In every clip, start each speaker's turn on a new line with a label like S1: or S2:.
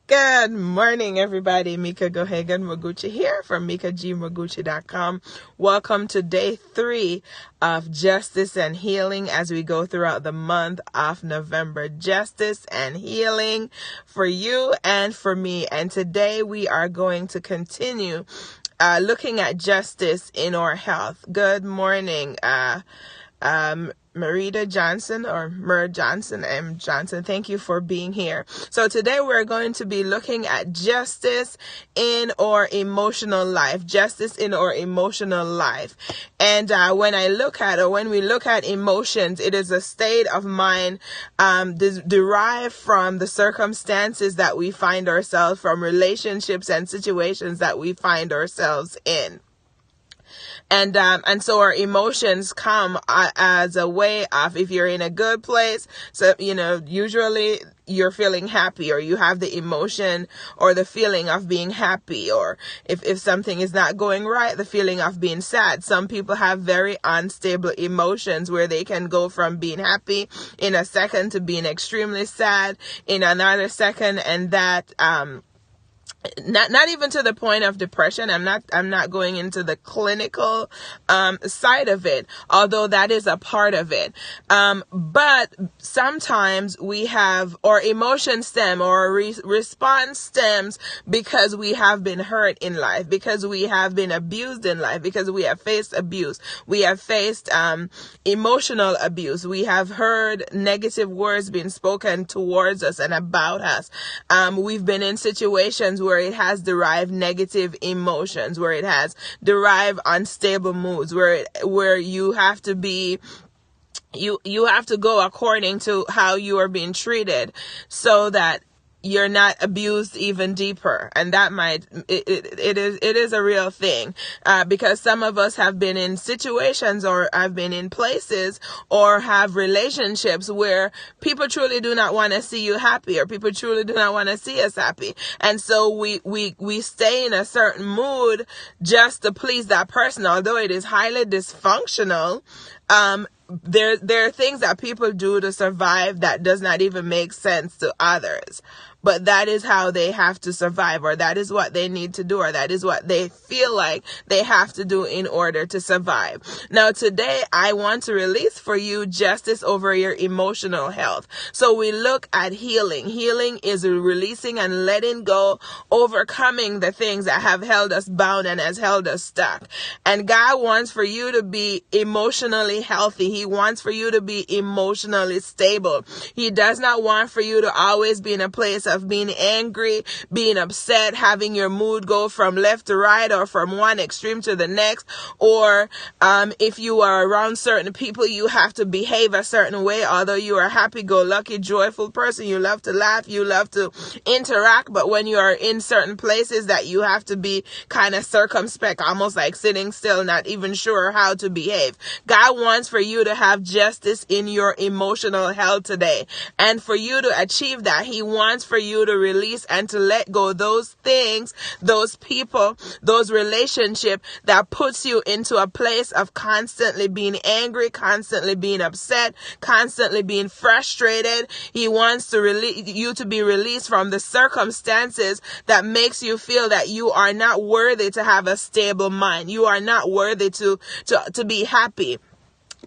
S1: Good morning, everybody. Mika Gohagan Moguchi here from MikaGMoguchi.com. Welcome to day 3 of Justice and Healing as we go throughout the month of November. Justice and healing for you and for me. And today we are going to continue looking at justice in our health. Good morning, Marita Johnson or Mer Johnson, M. Johnson. Thank you for being here. So today we're going to be looking at justice in our emotional life. Justice in our emotional life. And when we look at emotions, it is a state of mind derived from the circumstances that we find ourselves, from relationships and situations that we find ourselves in. And so our emotions come as a way of, if you're in a good place, so, usually you're feeling happy, or you have the emotion or the feeling of being happy, or if something is not going right, the feeling of being sad. Some people have very unstable emotions where they can go from being happy in a second to being extremely sad in another second, and that, not even to the point of depression. I'm not going into the clinical side of it, although that is a part of it. But sometimes we have, or emotion stem, or response stems because we have been hurt in life, because we have been abused in life, because we have faced abuse. We have faced emotional abuse. We have heard negative words being spoken towards us and about us. We've been in situations where it has derived negative emotions, where it has derived unstable moods, where you have to be, you have to go according to how you are being treated so that you're not abused even deeper. And that it is a real thing, because some of us have been in situations, or have been in places, or have relationships where people truly do not want to see you happy, or people truly do not want to see us happy. And so we stay in a certain mood just to please that person, although it is highly dysfunctional. There are things that people do to survive that does not even make sense to others. But that is how they have to survive, or that is what they need to do, or that is what they feel like they have to do in order to survive. Now, today, I want to release for you justice over your emotional health. So we look at healing. Healing is releasing and letting go, overcoming the things that have held us bound and has held us stuck. And God wants for you to be emotionally healthy. He wants for you to be emotionally stable. He does not want for you to always be in a place of being angry, being upset, having your mood go from left to right, or from one extreme to the next, or if you are around certain people, you have to behave a certain way. Although you are a happy-go-lucky, joyful person, you love to laugh, you love to interact, but when you are in certain places that you have to be kind of circumspect, almost like sitting still, not even sure how to behave. God wants for you to have justice in your emotional health today. And for you to achieve that, He wants for you to release and to let go those things, those people, those relationships that puts you into a place of constantly being angry, constantly being upset, constantly being frustrated. He wants to you to be released from the circumstances that makes you feel that you are not worthy to have a stable mind. You are not worthy to be happy.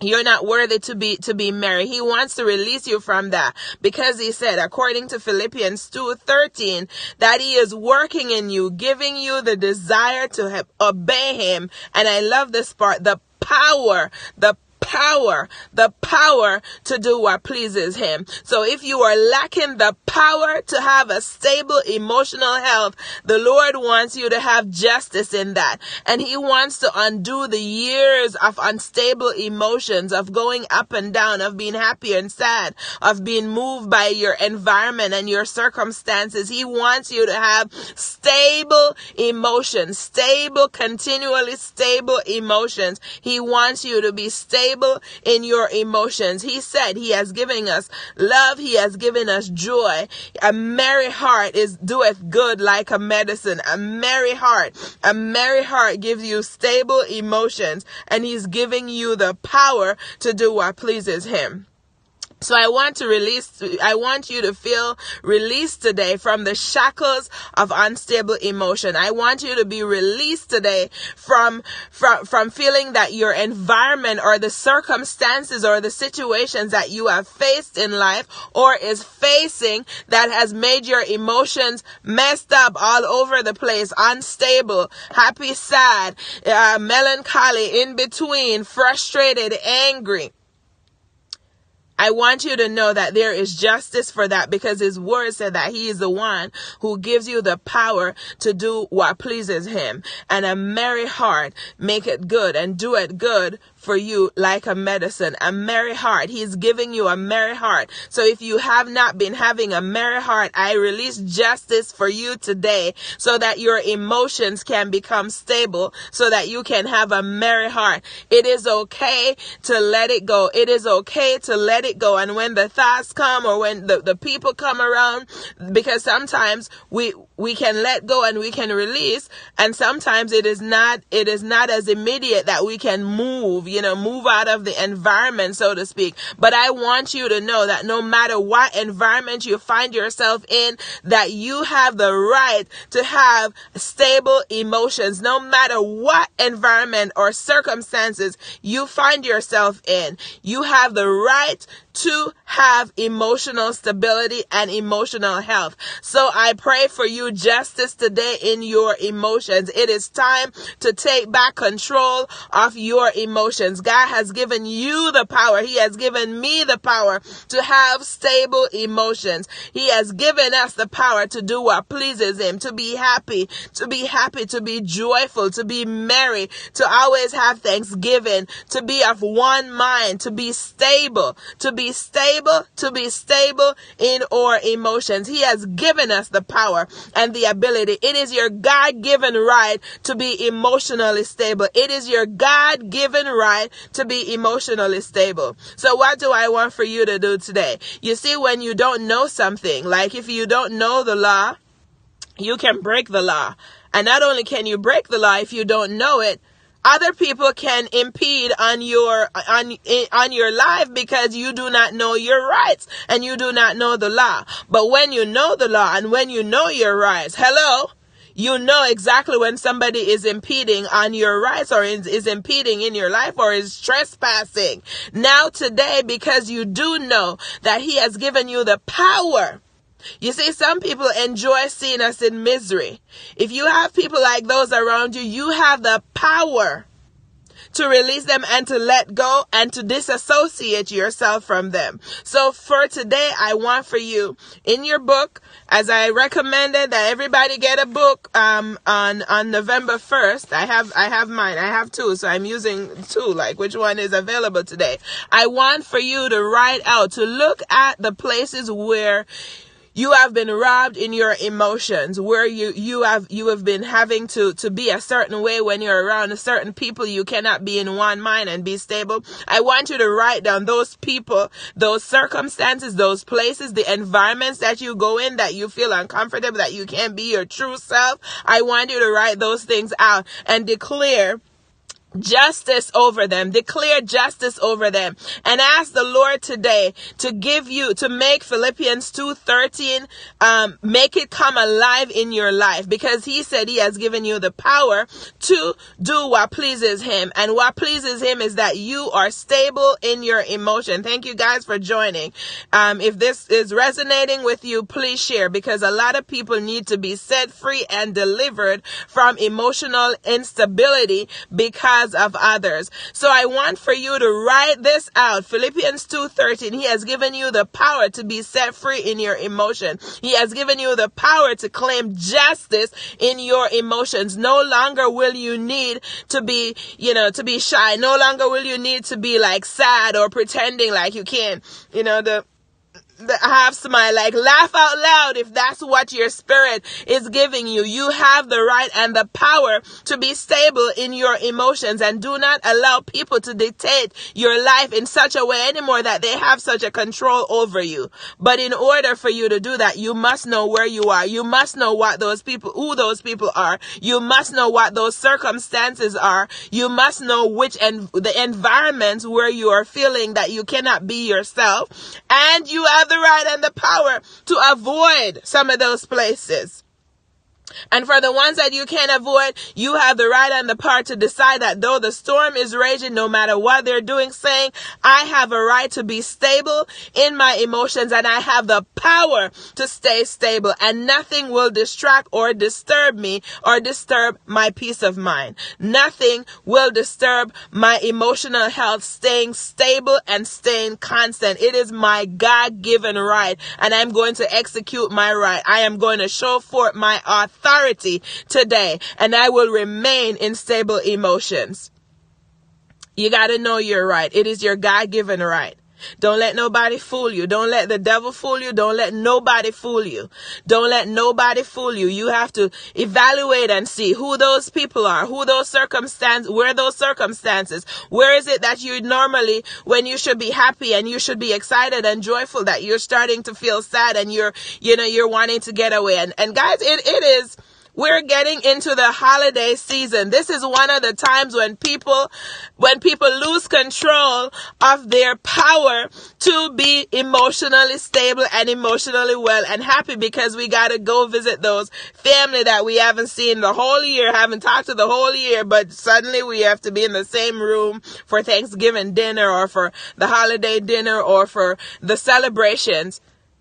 S1: You're not worthy to be married. He wants to release you from that, because He said, according to Philippians 2:13, that He is working in you, giving you the desire to obey Him. And I love this part, the power to do what pleases Him. So if you are lacking the power to have a stable emotional health, the Lord wants you to have justice in that. And He wants to undo the years of unstable emotions, of going up and down, of being happy and sad, of being moved by your environment and your circumstances. He wants you to have stable emotions, continually stable emotions. He wants you to be stable in your emotions. He said He has given us love. He has given us joy. A merry heart doeth good like a medicine. A merry heart gives you stable emotions, and He's giving you the power to do what pleases Him. So I want you to feel released today from the shackles of unstable emotion. I want you to be released today from feeling that your environment or the circumstances or the situations that you have faced in life or is facing that has made your emotions messed up all over the place, unstable, happy, sad, melancholy, in between, frustrated, angry. I want you to know that there is justice for that, because his word said that he is the one who gives you the power to do what pleases him. And a merry heart make it good and do it good for you like a medicine. A merry heart. He's giving you a merry heart. So if you have not been having a merry heart, I release justice for you today so that your emotions can become stable, so that you can have a merry heart. It is okay to let it go. It is okay to let it go. And when the thoughts come, or when the people come around, because sometimes we can let go and we can release, and sometimes it is not as immediate that we can move out of the environment, so to speak. But I want you to know that no matter what environment you find yourself in, that you have the right to have stable emotions. No matter what environment or circumstances you find yourself in, you have the right to have emotional stability and emotional health. So I pray for you justice today in your emotions. It is time to take back control of your emotions. God has given you the power. He has given me the power to have stable emotions. He has given us the power to do what pleases him, to be happy, to be joyful, to be merry, to always have thanksgiving, to be of one mind, to be stable in our emotions. He has given us the power and the ability. It is your God-given right to be emotionally stable. It is your God-given right to be emotionally stable. So what do I want for you to do today? You see, when you don't know something, like if you don't know the law, you can break the law. And not only can you break the law, if you don't know it, other people can impede on your life because you do not know your rights and you do not know the law. But when you know the law and when you know your rights, you know exactly when somebody is impeding on your rights or is impeding in your life or is trespassing. Now today, because you do know that he has given you the power. You see, some people enjoy seeing us in misery. If you have people like those around you, you have the power to release them and to let go and to disassociate yourself from them. So for today, I want for you in your book, as I recommended that everybody get a book on November 1st. I have mine. I have two, so I'm using two, like which one is available today. I want for you to write out, to look at the places where you have been robbed in your emotions, where you have been having to be a certain way when you're around a certain people. You cannot be in one mind and be stable. I want you to write down those people, those circumstances, those places, the environments that you go in that you feel uncomfortable, that you can't be your true self. I want you to write those things out and declare justice over them. Declare justice over them. And ask the Lord today to make Philippians 2:13, make it come alive in your life, because he said he has given you the power to do what pleases him. And what pleases him is that you are stable in your emotion. Thank you guys for joining. If this is resonating with you, please share, because a lot of people need to be set free and delivered from emotional instability because of others. So I want for you to write this out. Philippians 2:13. He has given you the power to be set free in your emotion. He has given you the power to claim justice in your emotions. No longer will you need to be shy. No longer will you need to be like sad or pretending like you can. half smile, like laugh out loud if that's what your spirit is giving you. You have the right and the power to be stable in your emotions, and do not allow people to dictate your life in such a way anymore that they have such a control over you. But in order for you to do that, you must know where you are. You must know who those people are. You must know what those circumstances are. You must know the environments where you are feeling that you cannot be yourself, and you have the right and the power to avoid some of those places. And for the ones that you can't avoid, you have the right and the power to decide that though the storm is raging, no matter what they're doing, saying, I have a right to be stable in my emotions, and I have the power to stay stable, and nothing will distract or disturb me or disturb my peace of mind. Nothing will disturb my emotional health, staying stable and staying constant. It is my God-given right, and I'm going to execute my right. I am going to show forth my authority today, and I will remain in stable emotions. You got to know you're right. It is your God-given right. Don't let nobody fool you. Don't let the devil fool you. Don't let nobody fool you. Don't let nobody fool you. You have to evaluate and see who those people are, where those circumstances, where is it that you normally, when you should be happy and you should be excited and joyful, that you're starting to feel sad and you're wanting to get away. And guys, we're getting into the holiday season. This is one of the times when people lose control of their power to be emotionally stable and emotionally well and happy, because we got to go visit those family that we haven't seen the whole year, haven't talked to the whole year, but suddenly we have to be in the same room for Thanksgiving dinner or for the holiday dinner or for the celebrations.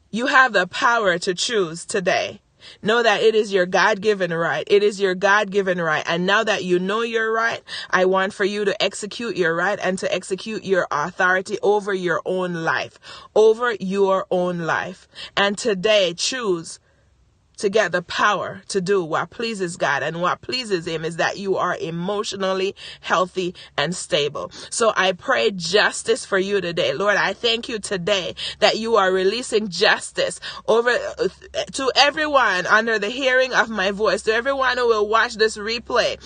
S1: You have the power to choose today. Know that it is your God-given right. It is your God-given right. And now that you know you're right, I want for you to execute your right and to execute your authority over your own life. Over your own life. And today, choose to get the power to do what pleases God, and what pleases Him is that you are emotionally healthy and stable. So I pray justice for you today. Lord, I thank you today that you are releasing justice over to everyone under the hearing of my voice, to everyone who will watch this replay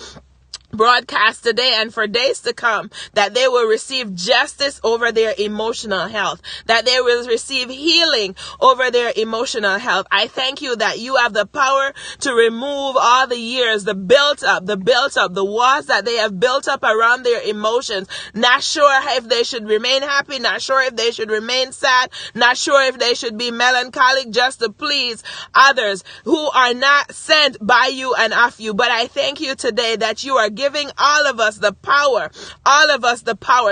S1: broadcast today and for days to come, that they will receive justice over their emotional health, that they will receive healing over their emotional health. I thank you that you have the power to remove all the years, the walls that they have built up around their emotions, not sure if they should remain happy, not sure if they should remain sad, not sure if they should be melancholic just to please others who are not sent by you and of you. But I thank you today that you are giving all of us the power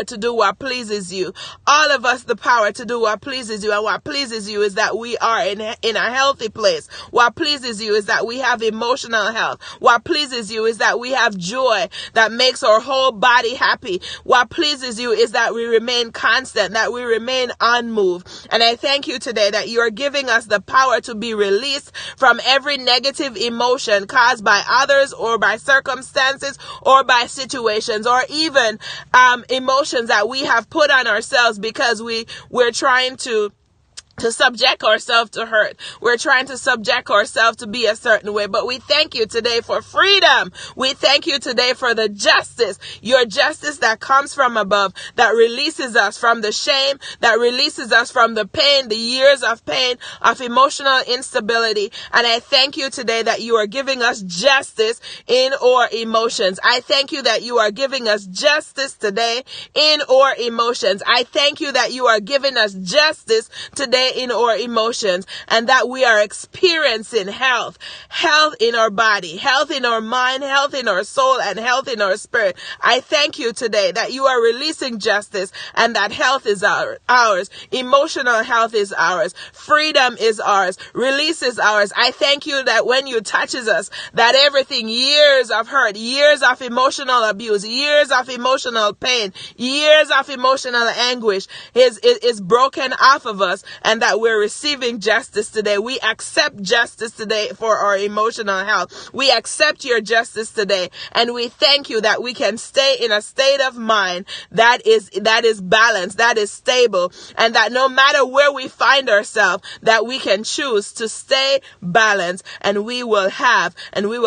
S1: to do what pleases you. All of us the power to do what pleases you. And what pleases you is that we are in a healthy place. What pleases you is that we have emotional health. What pleases you is that we have joy that makes our whole body happy. What pleases you is that we remain constant, that we remain unmoved. And I thank you today that you are giving us the power to be released from every negative emotion caused by others or by circumstances or by situations, or even emotions that we have put on ourselves because we're trying to subject ourselves to hurt. We're trying to subject ourselves to be a certain way. But we thank you today for freedom. We thank you today for the justice, your justice that comes from above, that releases us from the shame, that releases us from the pain, the years of pain, of emotional instability. And I thank you today that you are giving us justice in our emotions. I thank you that you are giving us justice today in our emotions. I thank you that you are giving us justice today in our emotions, and that we are experiencing health in our body, health in our mind, health in our soul, and health in our spirit. I thank you today that you are releasing justice, and that health is ours. Emotional health is ours. Freedom is ours. Release is ours. I thank you that when you touches us, that everything, years of hurt, years of emotional abuse, years of emotional pain, years of emotional anguish is broken off of us. And and that we're receiving justice today. We accept justice today for our emotional health. We accept your justice today, and we thank you that we can stay in a state of mind that is balanced, that is stable, and that no matter where we find ourselves, that we can choose to stay balanced, and we will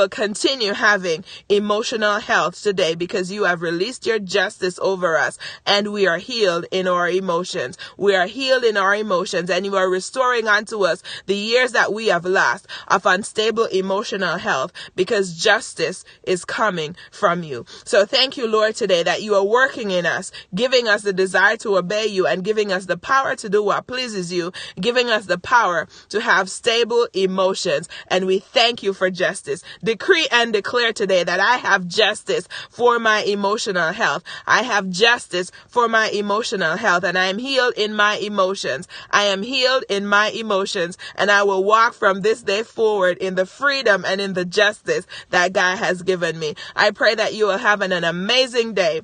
S1: continue having emotional health today because you have released your justice over us, and we are healed in our emotions. We are healed in our emotions, and you are restoring unto us the years that we have lost of unstable emotional health, because justice is coming from you. So thank you, Lord, today that you are working in us, giving us the desire to obey you, and giving us the power to do what pleases you, giving us the power to have stable emotions. And we thank you for justice. Decree and declare today that I have justice for my emotional health. I have justice for my emotional health, and I am healed in my emotions. I am healed in my emotions, and I will walk from this day forward in the freedom and in the justice that God has given me. I pray that you will have an amazing day.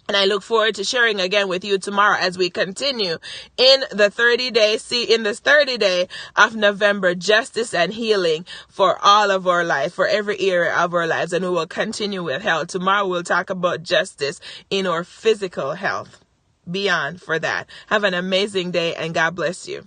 S1: And I look forward to sharing again with you tomorrow as we continue in the 30 day of November, justice and healing for all of our life, for every area of our lives. And we will continue with health. Tomorrow we'll talk about justice in our physical health. Beyond for that. Have an amazing day, and God bless you.